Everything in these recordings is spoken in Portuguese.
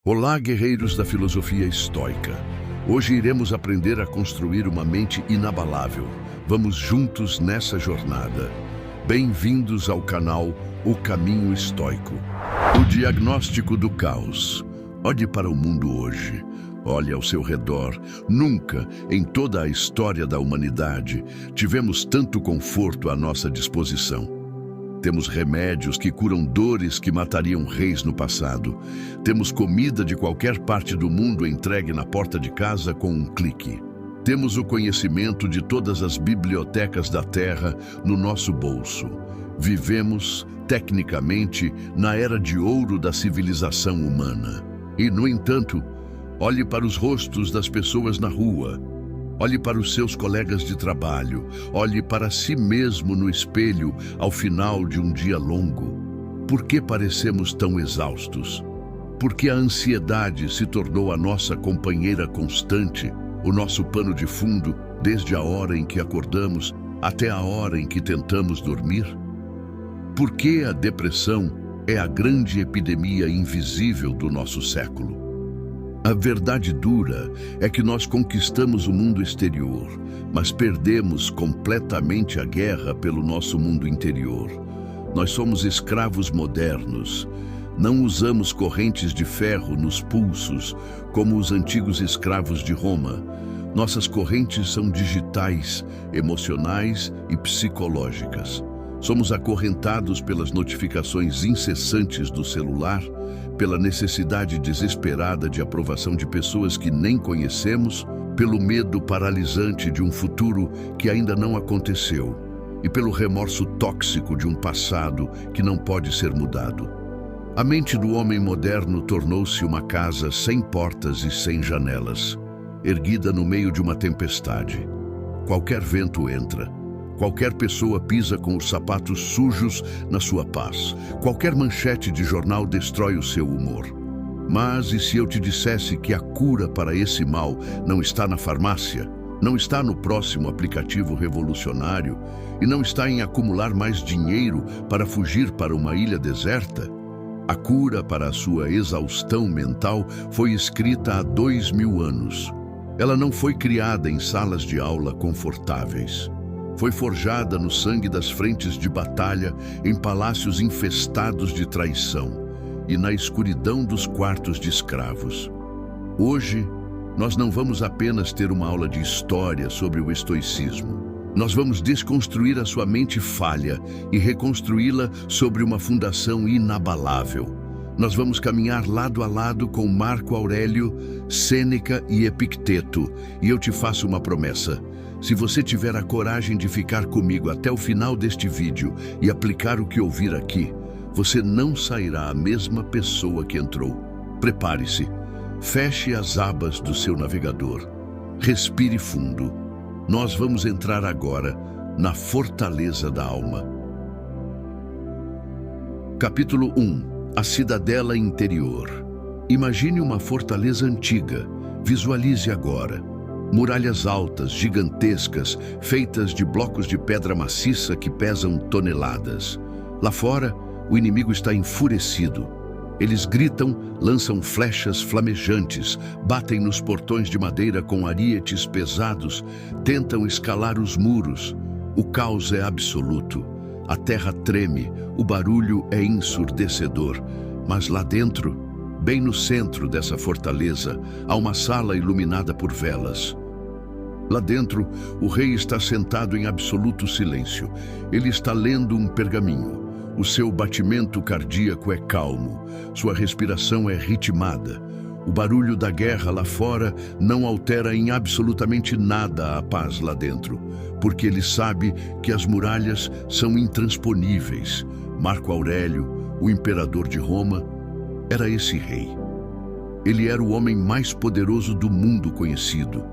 Olá, guerreiros da filosofia estoica. Hoje iremos aprender a construir uma mente inabalável. Vamos juntos nessa jornada. Bem-vindos ao canal O Caminho Estoico. O diagnóstico do caos. Olhe para o mundo hoje. Olhe ao seu redor. Nunca, em toda a história da humanidade, tivemos tanto conforto à nossa disposição. Temos remédios que curam dores que matariam reis no passado. Temos comida de qualquer parte do mundo entregue na porta de casa com um clique. Temos o conhecimento de todas as bibliotecas da Terra no nosso bolso. Vivemos, tecnicamente, na era de ouro da civilização humana. E, no entanto, olhe para os rostos das pessoas na rua. Olhe para os seus colegas de trabalho, olhe para si mesmo no espelho ao final de um dia longo. Por que parecemos tão exaustos? Por que a ansiedade se tornou a nossa companheira constante, o nosso pano de fundo, desde a hora em que acordamos até a hora em que tentamos dormir? Por que a depressão é a grande epidemia invisível do nosso século? A verdade dura é que nós conquistamos o mundo exterior, mas perdemos completamente a guerra pelo nosso mundo interior. Nós somos escravos modernos. Não usamos correntes de ferro nos pulsos, como os antigos escravos de Roma. Nossas correntes são digitais, emocionais e psicológicas. Somos acorrentados pelas notificações incessantes do celular, pela necessidade desesperada de aprovação de pessoas que nem conhecemos, pelo medo paralisante de um futuro que ainda não aconteceu e pelo remorso tóxico de um passado que não pode ser mudado. A mente do homem moderno tornou-se uma casa sem portas e sem janelas, erguida no meio de uma tempestade. Qualquer vento entra. Qualquer pessoa pisa com os sapatos sujos na sua paz. Qualquer manchete de jornal destrói o seu humor. Mas e se eu te dissesse que a cura para esse mal não está na farmácia, não está no próximo aplicativo revolucionário e não está em acumular mais dinheiro para fugir para uma ilha deserta? A cura para a sua exaustão mental foi escrita há 2000 anos. Ela não foi criada em salas de aula confortáveis. Foi forjada no sangue das frentes de batalha, em palácios infestados de traição e na escuridão dos quartos de escravos. Hoje, nós não vamos apenas ter uma aula de história sobre o estoicismo. Nós vamos desconstruir a sua mente falha e reconstruí-la sobre uma fundação inabalável. Nós vamos caminhar lado a lado com Marco Aurélio, Sêneca e Epicteto, e eu te faço uma promessa. Se você tiver a coragem de ficar comigo até o final deste vídeo e aplicar o que ouvir aqui, você não sairá a mesma pessoa que entrou. Prepare-se. Feche as abas do seu navegador. Respire fundo. Nós vamos entrar agora na fortaleza da alma. Capítulo 1. A cidadela interior. Imagine uma fortaleza antiga. Visualize agora. Muralhas altas, gigantescas, feitas de blocos de pedra maciça que pesam toneladas. Lá fora, o inimigo está enfurecido. Eles gritam, lançam flechas flamejantes, batem nos portões de madeira com arietes pesados, tentam escalar os muros. O caos é absoluto. A terra treme, o barulho é ensurdecedor. Mas lá dentro, bem no centro dessa fortaleza, há uma sala iluminada por velas. Lá dentro, o rei está sentado em absoluto silêncio. Ele está lendo um pergaminho. O seu batimento cardíaco é calmo. Sua respiração é ritmada. O barulho da guerra lá fora não altera em absolutamente nada a paz lá dentro, porque ele sabe que as muralhas são intransponíveis. Marco Aurélio, o imperador de Roma, era esse rei. Ele era o homem mais poderoso do mundo conhecido,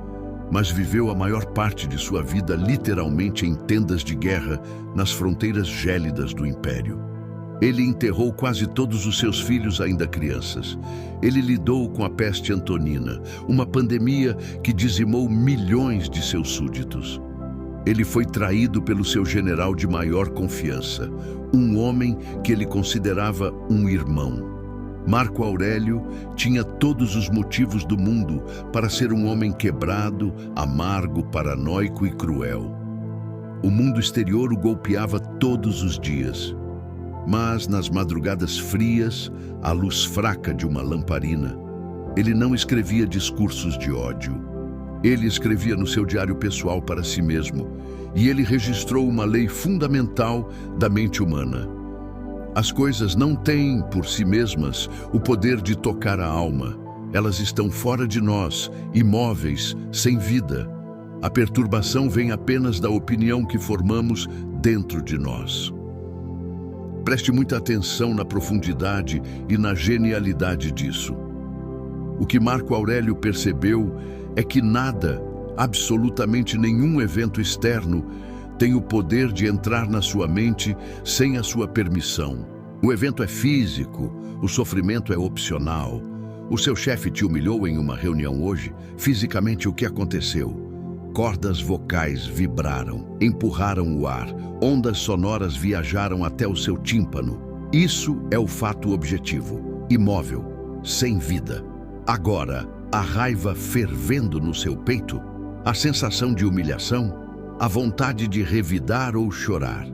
mas viveu a maior parte de sua vida literalmente em tendas de guerra nas fronteiras gélidas do império. Ele enterrou quase todos os seus filhos ainda crianças. Ele lidou com a peste antonina, uma pandemia que dizimou milhões de seus súditos. Ele foi traído pelo seu general de maior confiança, um homem que ele considerava um irmão. Marco Aurélio tinha todos os motivos do mundo para ser um homem quebrado, amargo, paranoico e cruel. O mundo exterior o golpeava todos os dias. Mas, nas madrugadas frias, à luz fraca de uma lamparina, ele não escrevia discursos de ódio. Ele escrevia no seu diário pessoal para si mesmo, e ele registrou uma lei fundamental da mente humana. As coisas não têm, por si mesmas, o poder de tocar a alma. Elas estão fora de nós, imóveis, sem vida. A perturbação vem apenas da opinião que formamos dentro de nós. Preste muita atenção na profundidade e na genialidade disso. O que Marco Aurélio percebeu é que nada, absolutamente nenhum evento externo, tem o poder de entrar na sua mente sem a sua permissão. O evento é físico, o sofrimento é opcional. O seu chefe te humilhou em uma reunião hoje. Fisicamente, o que aconteceu? Cordas vocais vibraram, empurraram o ar, ondas sonoras viajaram até o seu tímpano. Isso é o fato objetivo, imóvel, sem vida. Agora, a raiva fervendo no seu peito, a sensação de humilhação, a vontade de revidar ou chorar.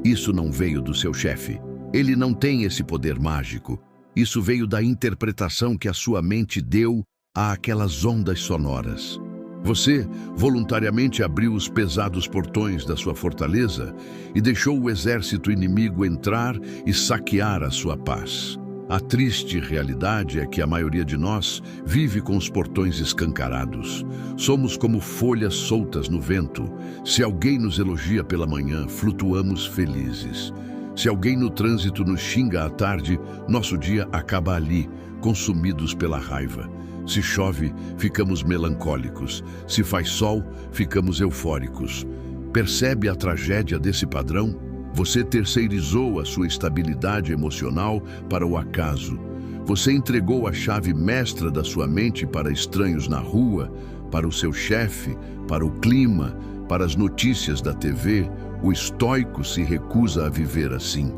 Isso não veio do seu chefe. Ele não tem esse poder mágico. Isso veio da interpretação que a sua mente deu àquelas ondas sonoras. Você voluntariamente abriu os pesados portões da sua fortaleza e deixou o exército inimigo entrar e saquear a sua paz. A triste realidade é que a maioria de nós vive com os portões escancarados. Somos como folhas soltas no vento. Se alguém nos elogia pela manhã, flutuamos felizes. Se alguém no trânsito nos xinga à tarde, nosso dia acaba ali, consumidos pela raiva. Se chove, ficamos melancólicos. Se faz sol, ficamos eufóricos. Percebe a tragédia desse padrão? Você terceirizou a sua estabilidade emocional para o acaso. Você entregou a chave mestra da sua mente para estranhos na rua, para o seu chefe, para o clima, para as notícias da TV. O estoico se recusa a viver assim.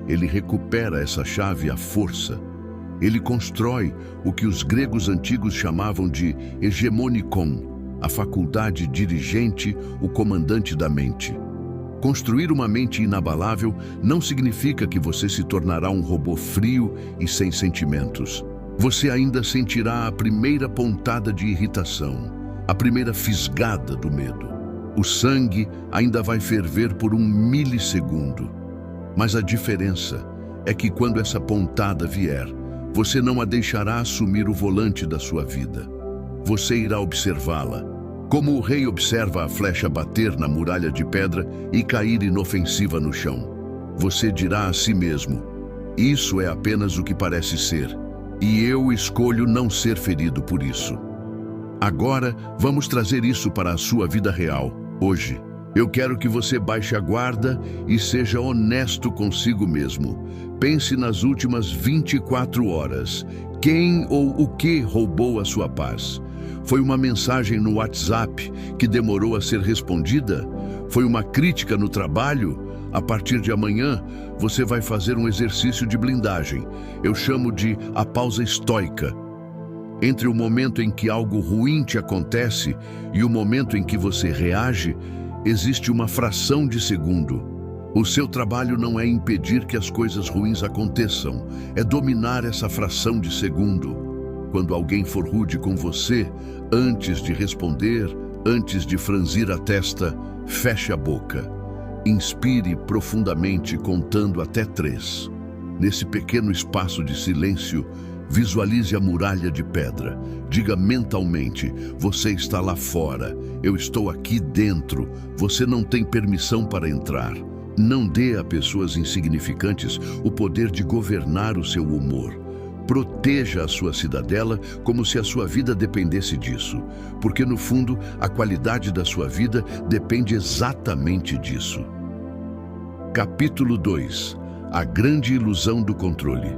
Ele recupera essa chave à força. Ele constrói o que os gregos antigos chamavam de hegemonikon, a faculdade dirigente, o comandante da mente. Construir uma mente inabalável não significa que você se tornará um robô frio e sem sentimentos. Você ainda sentirá a primeira pontada de irritação, a primeira fisgada do medo. O sangue ainda vai ferver por um milissegundo. Mas a diferença é que quando essa pontada vier, você não a deixará assumir o volante da sua vida. Você irá observá-la, como o rei observa a flecha bater na muralha de pedra e cair inofensiva no chão. Você dirá a si mesmo: isso é apenas o que parece ser, e eu escolho não ser ferido por isso. Agora, vamos trazer isso para a sua vida real, hoje. Eu quero que você baixe a guarda e seja honesto consigo mesmo. Pense nas últimas 24 horas. Quem ou o que roubou a sua paz? Foi uma mensagem no WhatsApp que demorou a ser respondida? Foi uma crítica no trabalho? A partir de amanhã, você vai fazer um exercício de blindagem. Eu chamo de a pausa estoica. Entre o momento em que algo ruim te acontece e o momento em que você reage, existe uma fração de segundo. O seu trabalho não é impedir que as coisas ruins aconteçam, é dominar essa fração de segundo. Quando alguém for rude com você, antes de responder, antes de franzir a testa, feche a boca. Inspire profundamente contando até 3. Nesse pequeno espaço de silêncio, visualize a muralha de pedra. Diga mentalmente: você está lá fora, eu estou aqui dentro, você não tem permissão para entrar. Não dê a pessoas insignificantes o poder de governar o seu humor. Proteja a sua cidadela como se a sua vida dependesse disso, porque no fundo a qualidade da sua vida depende exatamente disso. Capítulo 2. A grande ilusão do controle.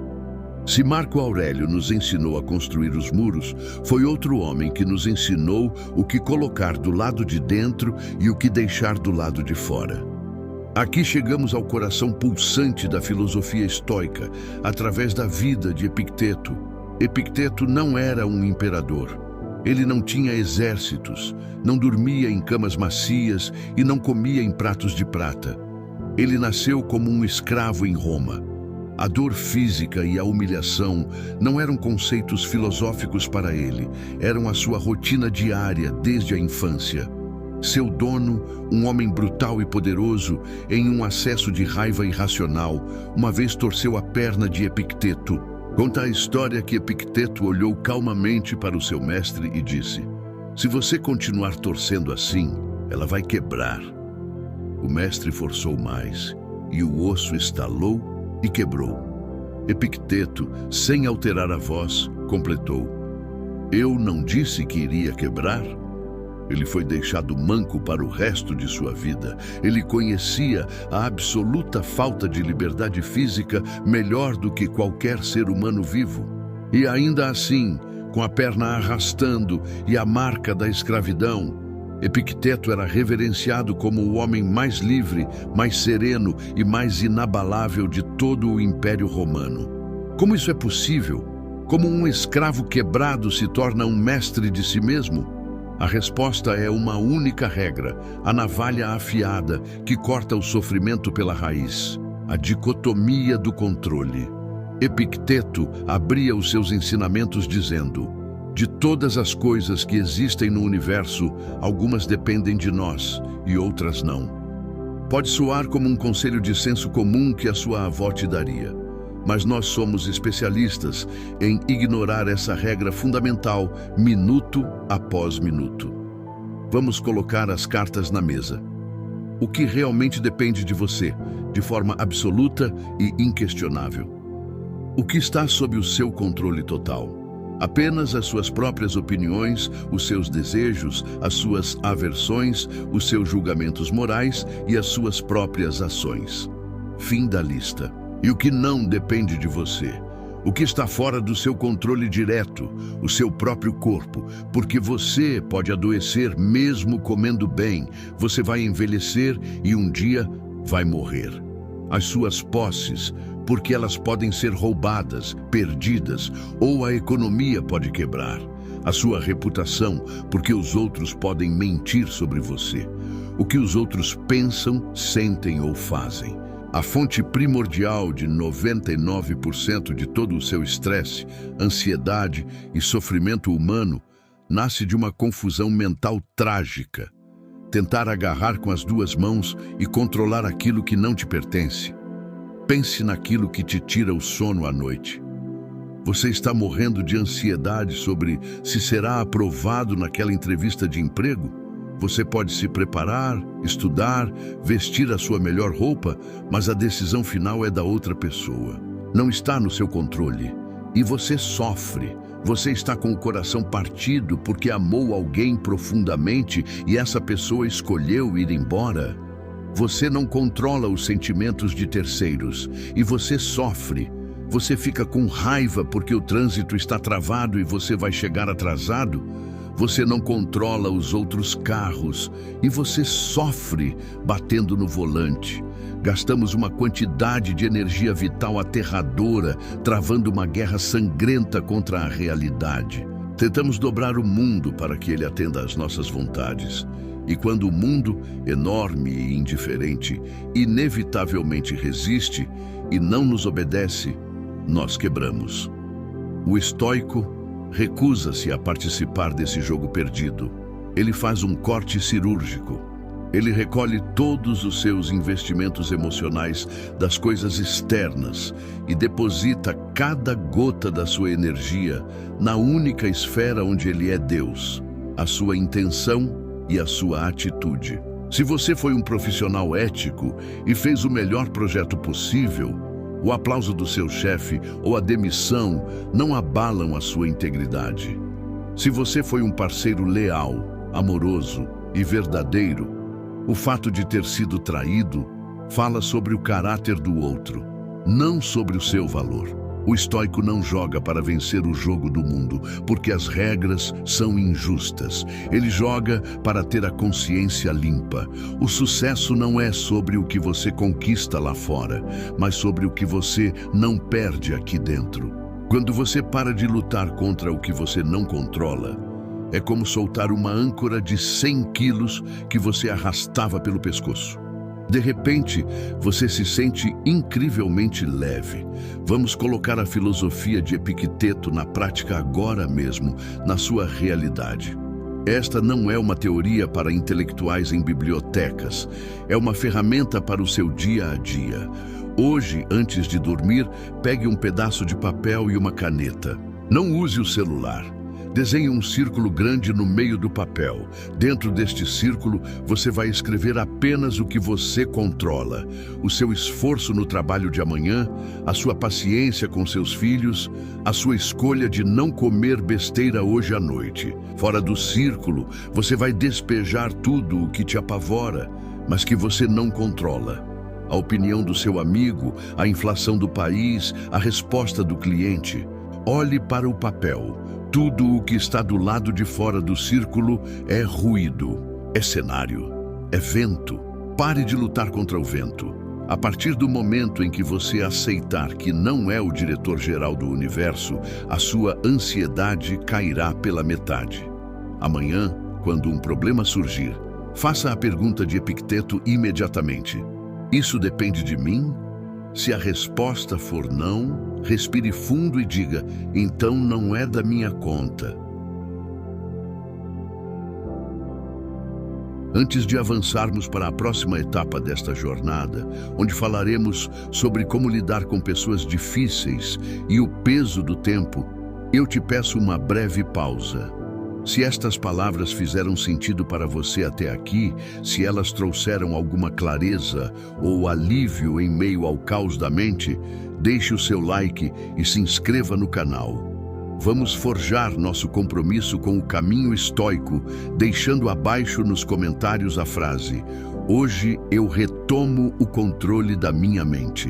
Se Marco Aurélio nos ensinou a construir os muros, foi outro homem que nos ensinou o que colocar do lado de dentro e o que deixar do lado de fora. Aqui chegamos ao coração pulsante da filosofia estoica, através da vida de Epicteto. Epicteto não era um imperador. Ele não tinha exércitos, não dormia em camas macias e não comia em pratos de prata. Ele nasceu como um escravo em Roma. A dor física e a humilhação não eram conceitos filosóficos para ele, eram a sua rotina diária desde a infância. Seu dono, um homem brutal e poderoso, em um acesso de raiva irracional, uma vez torceu a perna de Epicteto. Conta a história que Epicteto olhou calmamente para o seu mestre e disse: "Se você continuar torcendo assim, ela vai quebrar." O mestre forçou mais, e o osso estalou e quebrou. Epicteto, sem alterar a voz, completou: "Eu não disse que iria quebrar?" Ele foi deixado manco para o resto de sua vida. Ele conhecia a absoluta falta de liberdade física melhor do que qualquer ser humano vivo. E ainda assim, com a perna arrastando e a marca da escravidão, Epicteto era reverenciado como o homem mais livre, mais sereno e mais inabalável de todo o Império Romano. Como isso é possível? Como um escravo quebrado se torna um mestre de si mesmo? A resposta é uma única regra, a navalha afiada que corta o sofrimento pela raiz, a dicotomia do controle. Epicteto abria os seus ensinamentos dizendo: "De todas as coisas que existem no universo, algumas dependem de nós e outras não." Pode soar como um conselho de senso comum que a sua avó te daria, mas nós somos especialistas em ignorar essa regra fundamental, minuto após minuto. Vamos colocar as cartas na mesa. O que realmente depende de você, de forma absoluta e inquestionável? O que está sob o seu controle total? Apenas as suas próprias opiniões, os seus desejos, as suas aversões, os seus julgamentos morais e as suas próprias ações. Fim da lista. E o que não depende de você? O que está fora do seu controle direto? O seu próprio corpo. Porque você pode adoecer mesmo comendo bem. Você vai envelhecer e um dia vai morrer. As suas posses, porque elas podem ser roubadas, perdidas, ou a economia pode quebrar. A sua reputação, porque os outros podem mentir sobre você. O que os outros pensam, sentem ou fazem. A fonte primordial de 99% de todo o seu estresse, ansiedade e sofrimento humano nasce de uma confusão mental trágica. Tentar agarrar com as duas mãos e controlar aquilo que não te pertence. Pense naquilo que te tira o sono à noite. Você está morrendo de ansiedade sobre se será aprovado naquela entrevista de emprego? Você pode se preparar, estudar, vestir a sua melhor roupa, mas a decisão final é da outra pessoa. Não está no seu controle. E você sofre. Você está com o coração partido porque amou alguém profundamente e essa pessoa escolheu ir embora. Você não controla os sentimentos de terceiros e você sofre. Você fica com raiva porque o trânsito está travado e você vai chegar atrasado. Você não controla os outros carros e você sofre batendo no volante. Gastamos uma quantidade de energia vital aterradora, travando uma guerra sangrenta contra a realidade. Tentamos dobrar o mundo para que ele atenda às nossas vontades. E quando o mundo, enorme e indiferente, inevitavelmente resiste e não nos obedece, nós quebramos. O estoico recusa-se a participar desse jogo perdido. Ele faz um corte cirúrgico. Ele recolhe todos os seus investimentos emocionais das coisas externas e deposita cada gota da sua energia na única esfera onde ele é Deus, a sua intenção e a sua atitude. Se você foi um profissional ético e fez o melhor projeto possível, o aplauso do seu chefe ou a demissão não abalam a sua integridade. Se você foi um parceiro leal, amoroso e verdadeiro, o fato de ter sido traído fala sobre o caráter do outro, não sobre o seu valor. O estoico não joga para vencer o jogo do mundo, porque as regras são injustas. Ele joga para ter a consciência limpa. O sucesso não é sobre o que você conquista lá fora, mas sobre o que você não perde aqui dentro. Quando você para de lutar contra o que você não controla, é como soltar uma âncora de 100 quilos que você arrastava pelo pescoço. De repente, você se sente incrivelmente leve. Vamos colocar a filosofia de Epicteto na prática agora mesmo, na sua realidade. Esta não é uma teoria para intelectuais em bibliotecas. É uma ferramenta para o seu dia a dia. Hoje, antes de dormir, pegue um pedaço de papel e uma caneta. Não use o celular. Desenhe um círculo grande no meio do papel. Dentro deste círculo, você vai escrever apenas o que você controla. O seu esforço no trabalho de amanhã, a sua paciência com seus filhos, a sua escolha de não comer besteira hoje à noite. Fora do círculo, você vai despejar tudo o que te apavora, mas que você não controla. A opinião do seu amigo, a inflação do país, a resposta do cliente. Olhe para o papel. Tudo o que está do lado de fora do círculo é ruído, é cenário, é vento. Pare de lutar contra o vento. A partir do momento em que você aceitar que não é o diretor-geral do universo, a sua ansiedade cairá pela metade. Amanhã, quando um problema surgir, faça a pergunta de Epicteto imediatamente. Isso depende de mim? Se a resposta for não, respire fundo e diga, então não é da minha conta. Antes de avançarmos para a próxima etapa desta jornada, onde falaremos sobre como lidar com pessoas difíceis e o peso do tempo, eu te peço uma breve pausa. Se estas palavras fizeram sentido para você até aqui, se elas trouxeram alguma clareza ou alívio em meio ao caos da mente, deixe o seu like e se inscreva no canal. Vamos forjar nosso compromisso com o caminho estoico, deixando abaixo nos comentários a frase: hoje eu retomo o controle da minha mente.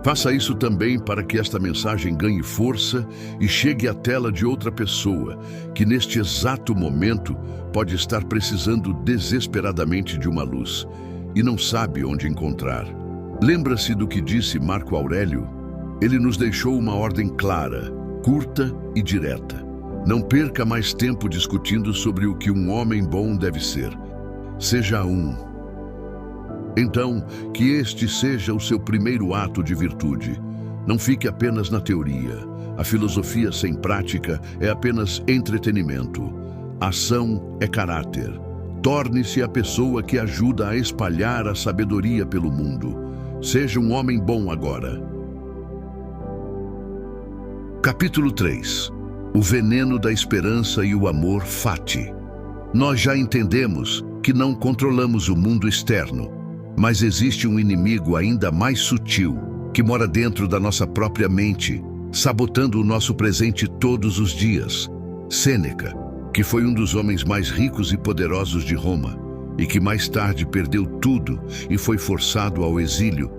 Faça isso também para que esta mensagem ganhe força e chegue à tela de outra pessoa que neste exato momento pode estar precisando desesperadamente de uma luz e não sabe onde encontrar. Lembra-se do que disse Marco Aurélio? Ele nos deixou uma ordem clara, curta e direta. Não perca mais tempo discutindo sobre o que um homem bom deve ser. Seja um. Então, que este seja o seu primeiro ato de virtude. Não fique apenas na teoria. A filosofia sem prática é apenas entretenimento. Ação é caráter. Torne-se a pessoa que ajuda a espalhar a sabedoria pelo mundo. Seja um homem bom agora. Capítulo 3. O veneno da esperança e o amor fati. Nós já entendemos que não controlamos o mundo externo, mas existe um inimigo ainda mais sutil, que mora dentro da nossa própria mente, sabotando o nosso presente todos os dias. Sêneca, que foi um dos homens mais ricos e poderosos de Roma, e que mais tarde perdeu tudo e foi forçado ao exílio,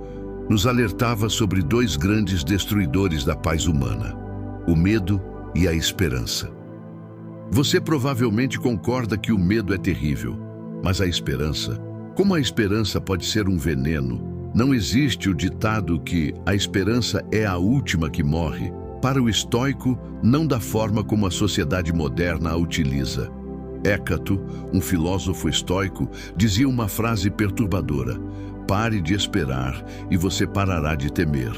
nos alertava sobre dois grandes destruidores da paz humana: o medo e a esperança. Você provavelmente concorda que o medo é terrível, mas a esperança... Como a esperança pode ser um veneno, não existe o ditado que a esperança é a última que morre, para o estoico, não da forma como a sociedade moderna a utiliza. Hécato, um filósofo estoico, dizia uma frase perturbadora: pare de esperar e você parará de temer.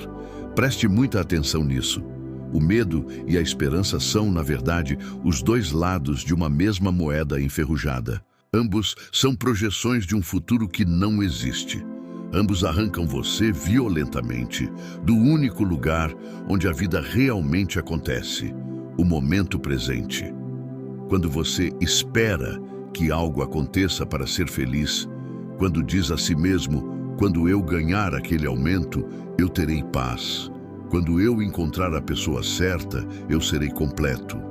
Preste muita atenção nisso. O medo e a esperança são, na verdade, os dois lados de uma mesma moeda enferrujada. Ambos são projeções de um futuro que não existe. Ambos arrancam você violentamente do único lugar onde a vida realmente acontece, o momento presente. Quando você espera que algo aconteça para ser feliz, quando diz a si mesmo, quando eu ganhar aquele aumento, eu terei paz. Quando eu encontrar a pessoa certa, eu serei completo.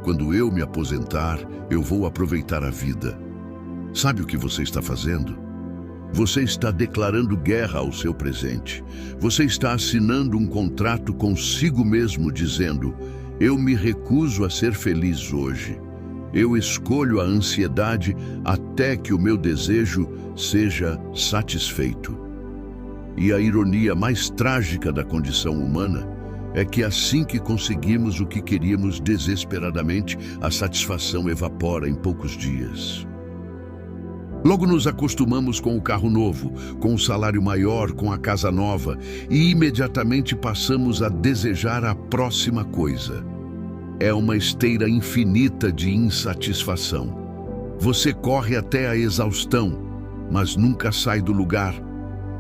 Quando eu me aposentar, eu vou aproveitar a vida. Sabe o que você está fazendo? Você está declarando guerra ao seu presente. Você está assinando um contrato consigo mesmo, dizendo: eu me recuso a ser feliz hoje. Eu escolho a ansiedade até que o meu desejo seja satisfeito. E a ironia mais trágica da condição humana é que assim que conseguimos o que queríamos desesperadamente, a satisfação evapora em poucos dias. Logo nos acostumamos com o carro novo, com o salário maior, com a casa nova, e imediatamente passamos a desejar a próxima coisa. É uma esteira infinita de insatisfação. Você corre até a exaustão, mas nunca sai do lugar.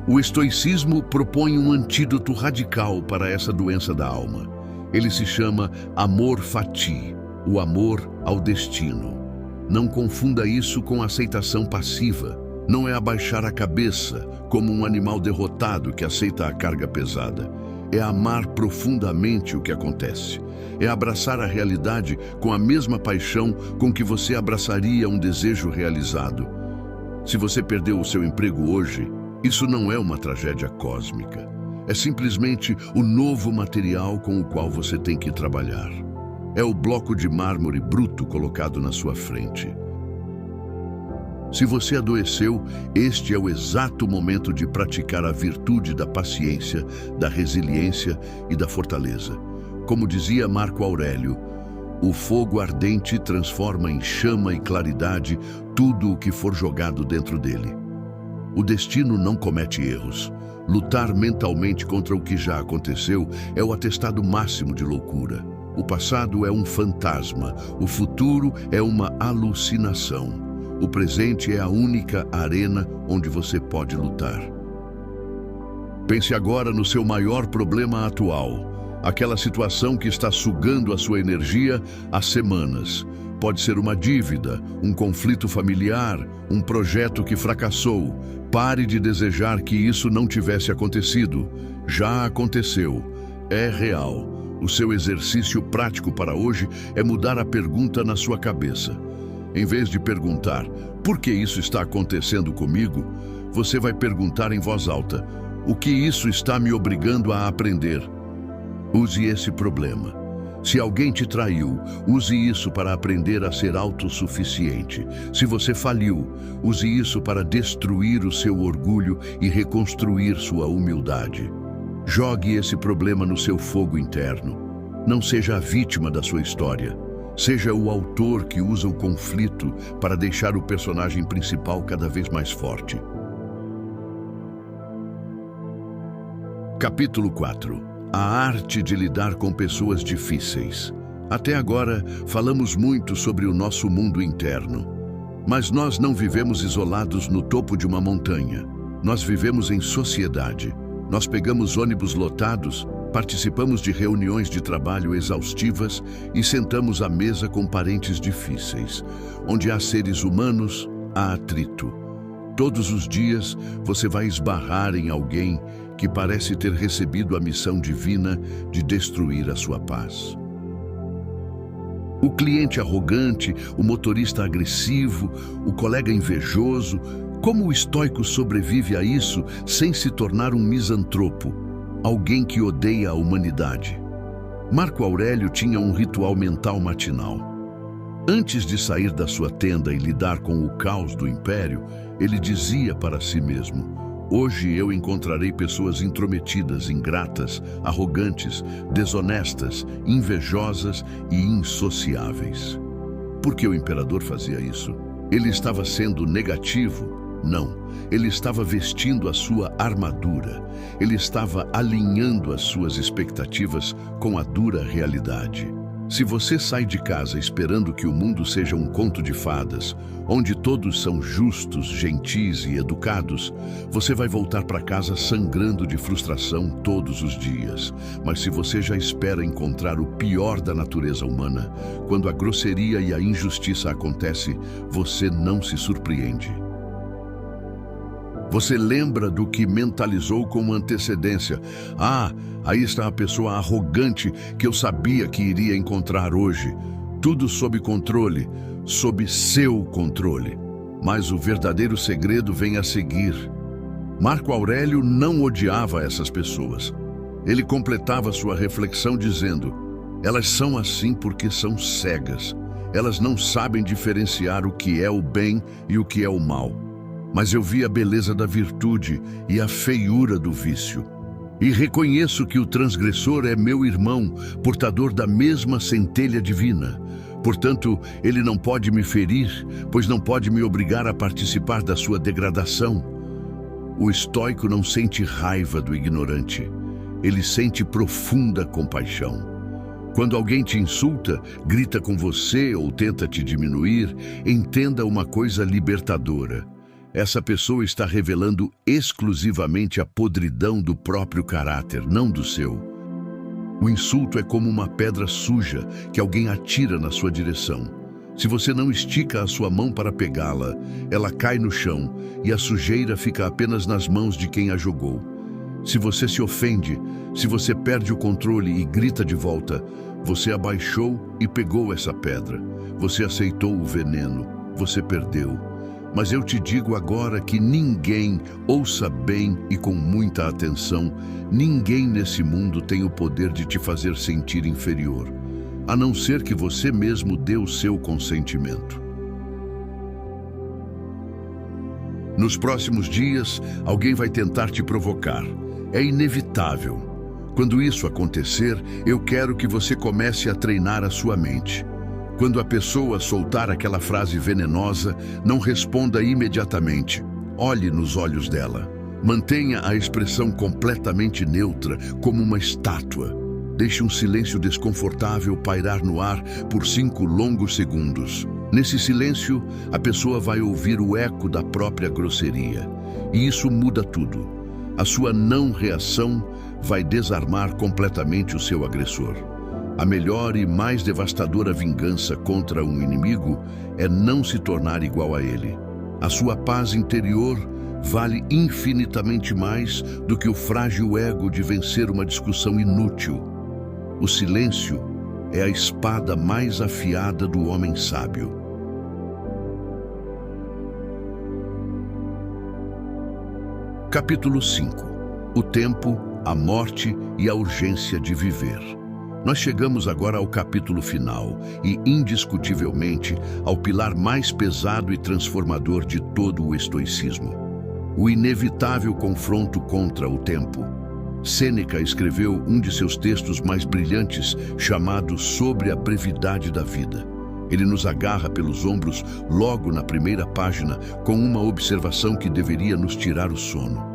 O estoicismo propõe um antídoto radical para essa doença da alma. Ele se chama amor fati, o amor ao destino. Não confunda isso com aceitação passiva. Não é abaixar a cabeça como um animal derrotado que aceita a carga pesada. É amar profundamente o que acontece. É abraçar a realidade com a mesma paixão com que você abraçaria um desejo realizado. Se você perdeu o seu emprego hoje, isso não é uma tragédia cósmica. É simplesmente o novo material com o qual você tem que trabalhar. É o bloco de mármore bruto colocado na sua frente. Se você adoeceu, este é o exato momento de praticar a virtude da paciência, da resiliência e da fortaleza. Como dizia Marco Aurélio, o fogo ardente transforma em chama e claridade tudo o que for jogado dentro dele. O destino não comete erros. Lutar mentalmente contra o que já aconteceu é o atestado máximo de loucura. O passado é um fantasma, o futuro é uma alucinação. O presente é a única arena onde você pode lutar. Pense agora no seu maior problema atual, aquela situação que está sugando a sua energia há semanas. Pode ser uma dívida, um conflito familiar, um projeto que fracassou. Pare de desejar que isso não tivesse acontecido. Já aconteceu. É real. O seu exercício prático para hoje é mudar a pergunta na sua cabeça. Em vez de perguntar, por que isso está acontecendo comigo? Você vai perguntar em voz alta, o que isso está me obrigando a aprender? Use esse problema. Se alguém te traiu, use isso para aprender a ser autossuficiente. Se você faliu, use isso para destruir o seu orgulho e reconstruir sua humildade. Jogue esse problema no seu fogo interno. Não seja a vítima da sua história. Seja o autor que usa o conflito para deixar o personagem principal cada vez mais forte. Capítulo 4. A arte de lidar com pessoas difíceis. Até agora, falamos muito sobre o nosso mundo interno. Mas nós não vivemos isolados no topo de uma montanha. Nós vivemos em sociedade. Nós pegamos ônibus lotados, participamos de reuniões de trabalho exaustivas e sentamos à mesa com parentes difíceis. Onde há seres humanos, há atrito. Todos os dias você vai esbarrar em alguém que parece ter recebido a missão divina de destruir a sua paz. O cliente arrogante, o motorista agressivo, o colega invejoso. Como o estoico sobrevive a isso sem se tornar um misantropo, alguém que odeia a humanidade? Marco Aurélio tinha um ritual mental matinal. Antes de sair da sua tenda e lidar com o caos do império, ele dizia para si mesmo: hoje eu encontrarei pessoas intrometidas, ingratas, arrogantes, desonestas, invejosas e insociáveis. Por que o imperador fazia isso? Ele estava sendo negativo? Não, ele estava vestindo a sua armadura. Ele estava alinhando as suas expectativas com a dura realidade. Se você sai de casa esperando que o mundo seja um conto de fadas, onde todos são justos, gentis e educados, você vai voltar para casa sangrando de frustração todos os dias. Mas se você já espera encontrar o pior da natureza humana, quando a grosseria e a injustiça acontecem, você não se surpreende. Você lembra do que mentalizou com antecedência. Ah, aí está a pessoa arrogante que eu sabia que iria encontrar hoje. Tudo sob controle, sob seu controle. Mas o verdadeiro segredo vem a seguir. Marco Aurélio não odiava essas pessoas. Ele completava sua reflexão dizendo: elas são assim porque são cegas. Elas não sabem diferenciar o que é o bem e o que é o mal. Mas eu vi a beleza da virtude e a feiura do vício. E reconheço que o transgressor é meu irmão, portador da mesma centelha divina. Portanto, ele não pode me ferir, pois não pode me obrigar a participar da sua degradação. O estoico não sente raiva do ignorante. Ele sente profunda compaixão. Quando alguém te insulta, grita com você ou tenta te diminuir, entenda uma coisa libertadora. Essa pessoa está revelando exclusivamente a podridão do próprio caráter, não do seu. O insulto é como uma pedra suja que alguém atira na sua direção. Se você não estica a sua mão para pegá-la, ela cai no chão e a sujeira fica apenas nas mãos de quem a jogou. Se você se ofende, se você perde o controle e grita de volta, você abaixou e pegou essa pedra. Você aceitou o veneno, você perdeu. Mas eu te digo agora que ninguém, ouça bem e com muita atenção, ninguém nesse mundo tem o poder de te fazer sentir inferior, a não ser que você mesmo dê o seu consentimento. Nos próximos dias, alguém vai tentar te provocar. É inevitável. Quando isso acontecer, eu quero que você comece a treinar a sua mente. Quando a pessoa soltar aquela frase venenosa, não responda imediatamente. Olhe nos olhos dela. Mantenha a expressão completamente neutra, como uma estátua. Deixe um silêncio desconfortável pairar no ar por 5 longos segundos. Nesse silêncio, a pessoa vai ouvir o eco da própria grosseria. E isso muda tudo. A sua não reação vai desarmar completamente o seu agressor. A melhor e mais devastadora vingança contra um inimigo é não se tornar igual a ele. A sua paz interior vale infinitamente mais do que o frágil ego de vencer uma discussão inútil. O silêncio é a espada mais afiada do homem sábio. Capítulo 5. O tempo, a morte e a urgência de viver. Nós chegamos agora ao capítulo final e, indiscutivelmente, ao pilar mais pesado e transformador de todo o estoicismo: o inevitável confronto contra o tempo. Sêneca escreveu um de seus textos mais brilhantes, chamado Sobre a Brevidade da Vida. Ele nos agarra pelos ombros logo na primeira página com uma observação que deveria nos tirar o sono.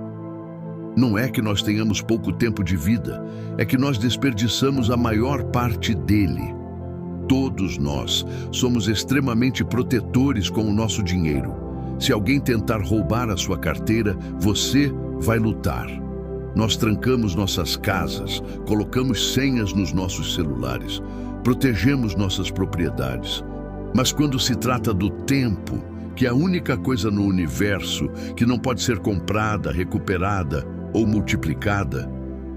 Não é que nós tenhamos pouco tempo de vida, é que nós desperdiçamos a maior parte dele. Todos nós somos extremamente protetores com o nosso dinheiro. Se alguém tentar roubar a sua carteira, você vai lutar. Nós trancamos nossas casas, colocamos senhas nos nossos celulares, protegemos nossas propriedades. Mas quando se trata do tempo, que é a única coisa no universo que não pode ser comprada, recuperada ou multiplicada,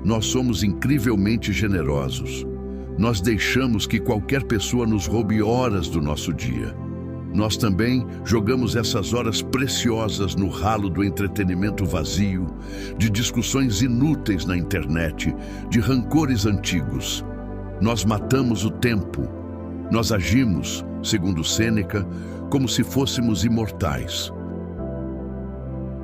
nós somos incrivelmente generosos. Nós deixamos que qualquer pessoa nos roube horas do nosso dia. Nós também jogamos essas horas preciosas no ralo do entretenimento vazio, de discussões inúteis na internet, de rancores antigos. Nós matamos o tempo. Nós agimos, segundo Sêneca, como se fôssemos imortais.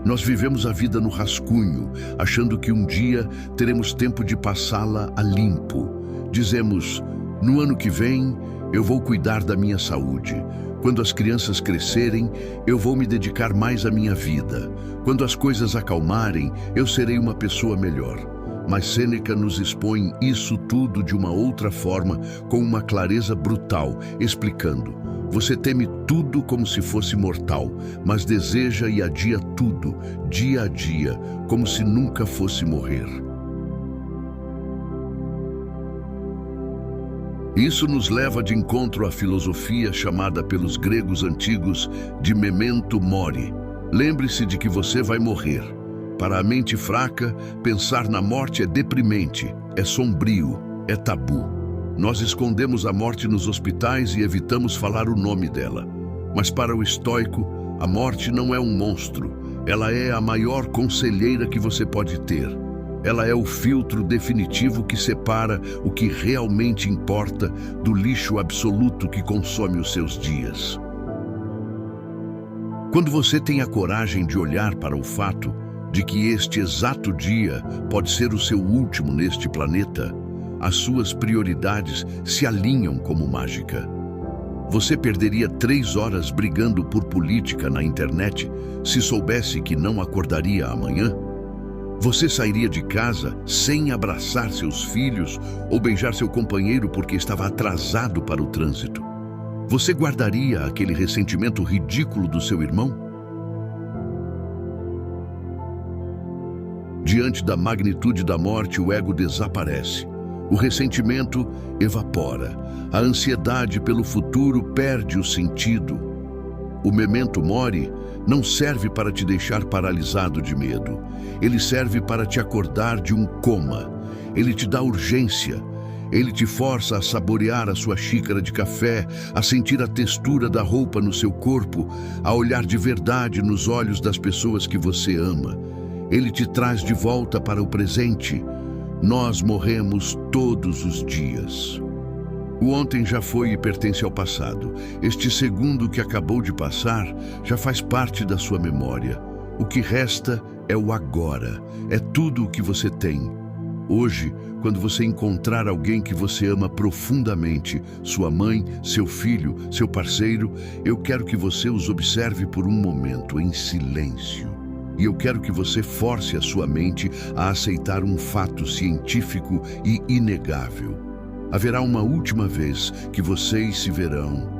Nós vivemos a vida no rascunho, achando que um dia teremos tempo de passá-la a limpo. Dizemos: no ano que vem, eu vou cuidar da minha saúde. Quando as crianças crescerem, eu vou me dedicar mais à minha vida. Quando as coisas acalmarem, eu serei uma pessoa melhor. Mas Sêneca nos expõe isso tudo de uma outra forma, com uma clareza brutal, explicando: você teme tudo como se fosse mortal, mas deseja e adia tudo, dia a dia, como se nunca fosse morrer. Isso nos leva de encontro à filosofia chamada pelos gregos antigos de memento mori. Lembre-se de que você vai morrer. Para a mente fraca, pensar na morte é deprimente, é sombrio, é tabu. Nós escondemos a morte nos hospitais e evitamos falar o nome dela. Mas para o estoico, a morte não é um monstro, Ela é a maior conselheira que você pode ter. Ela é o filtro definitivo que separa o que realmente importa do lixo absoluto que consome os seus dias. Quando você tem a coragem de olhar para o fato de que este exato dia pode ser o seu último neste planeta, as suas prioridades se alinham como mágica. Você perderia 3 horas brigando por política na internet se soubesse que não acordaria amanhã? Você sairia de casa sem abraçar seus filhos ou beijar seu companheiro porque estava atrasado para o trânsito? Você guardaria aquele ressentimento ridículo do seu irmão? Diante da magnitude da morte, o ego desaparece. O ressentimento evapora. A ansiedade pelo futuro perde o sentido. O memento mori não serve para te deixar paralisado de medo. Ele serve para te acordar de um coma. Ele te dá urgência. Ele te força a saborear a sua xícara de café, a sentir a textura da roupa no seu corpo, a olhar de verdade nos olhos das pessoas que você ama. Ele te traz de volta para o presente. Nós morremos todos os dias. O ontem já foi e pertence ao passado. Este segundo que acabou de passar já faz parte da sua memória. O que resta é o agora. É tudo o que você tem. Hoje, quando você encontrar alguém que você ama profundamente, sua mãe, seu filho, seu parceiro, eu quero que você os observe por um momento em silêncio. E eu quero que você force a sua mente a aceitar um fato científico e inegável. Haverá uma última vez que vocês se verão.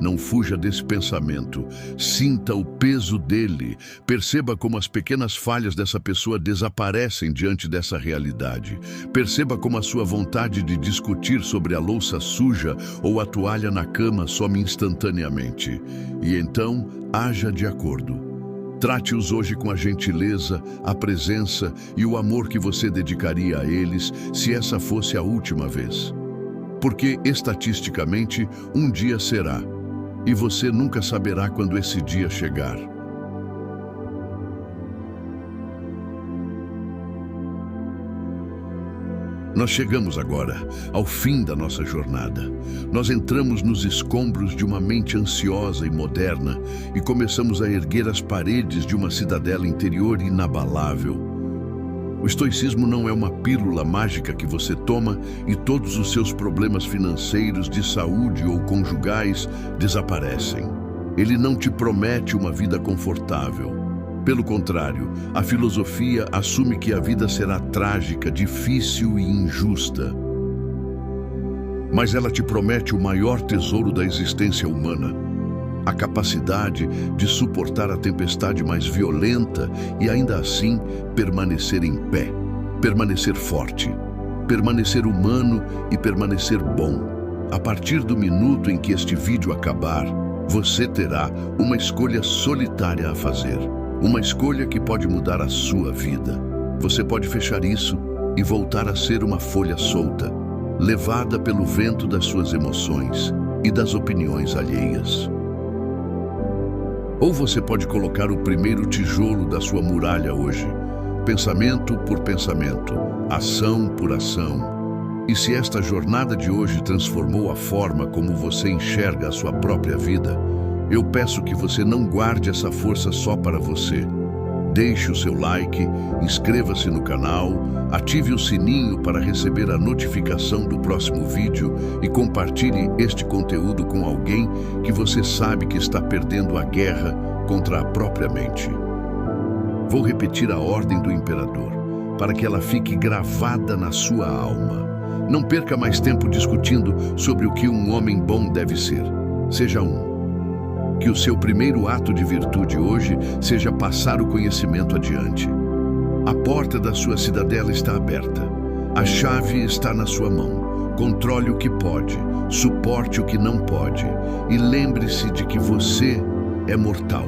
Não fuja desse pensamento. Sinta o peso dele. Perceba como as pequenas falhas dessa pessoa desaparecem diante dessa realidade. Perceba como a sua vontade de discutir sobre a louça suja ou a toalha na cama some instantaneamente. E então, haja de acordo. Trate-os hoje com a gentileza, a presença e o amor que você dedicaria a eles se essa fosse a última vez. Porque, estatisticamente, um dia será. E você nunca saberá quando esse dia chegar. Nós chegamos agora ao fim da nossa jornada. Nós entramos nos escombros de uma mente ansiosa e moderna e começamos a erguer as paredes de uma cidadela interior inabalável. O estoicismo não é uma pílula mágica que você toma e todos os seus problemas financeiros, de saúde ou conjugais desaparecem. Ele não te promete uma vida confortável. Pelo contrário, a filosofia assume que a vida será trágica, difícil e injusta. Mas ela te promete o maior tesouro da existência humana: a capacidade de suportar a tempestade mais violenta e ainda assim permanecer em pé, permanecer forte, permanecer humano e permanecer bom. A partir do minuto em que este vídeo acabar, você terá uma escolha solitária a fazer. Uma escolha que pode mudar a sua vida. Você pode fechar isso e voltar a ser uma folha solta, levada pelo vento das suas emoções e das opiniões alheias. Ou você pode colocar o primeiro tijolo da sua muralha hoje, pensamento por pensamento, ação por ação. E se esta jornada de hoje transformou a forma como você enxerga a sua própria vida, eu peço que você não guarde essa força só para você. Deixe o seu like, inscreva-se no canal, ative o sininho para receber a notificação do próximo vídeo e compartilhe este conteúdo com alguém que você sabe que está perdendo a guerra contra a própria mente. Vou repetir a ordem do imperador, para que ela fique gravada na sua alma. Não perca mais tempo discutindo sobre o que um homem bom deve ser. Seja um. Que o seu primeiro ato de virtude hoje seja passar o conhecimento adiante. A porta da sua cidadela está aberta. A chave está na sua mão. Controle o que pode, suporte o que não pode. E lembre-se de que você é mortal.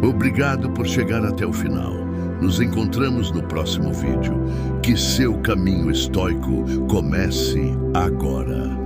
Obrigado por chegar até o final. Nos encontramos no próximo vídeo. Que seu caminho estoico comece agora.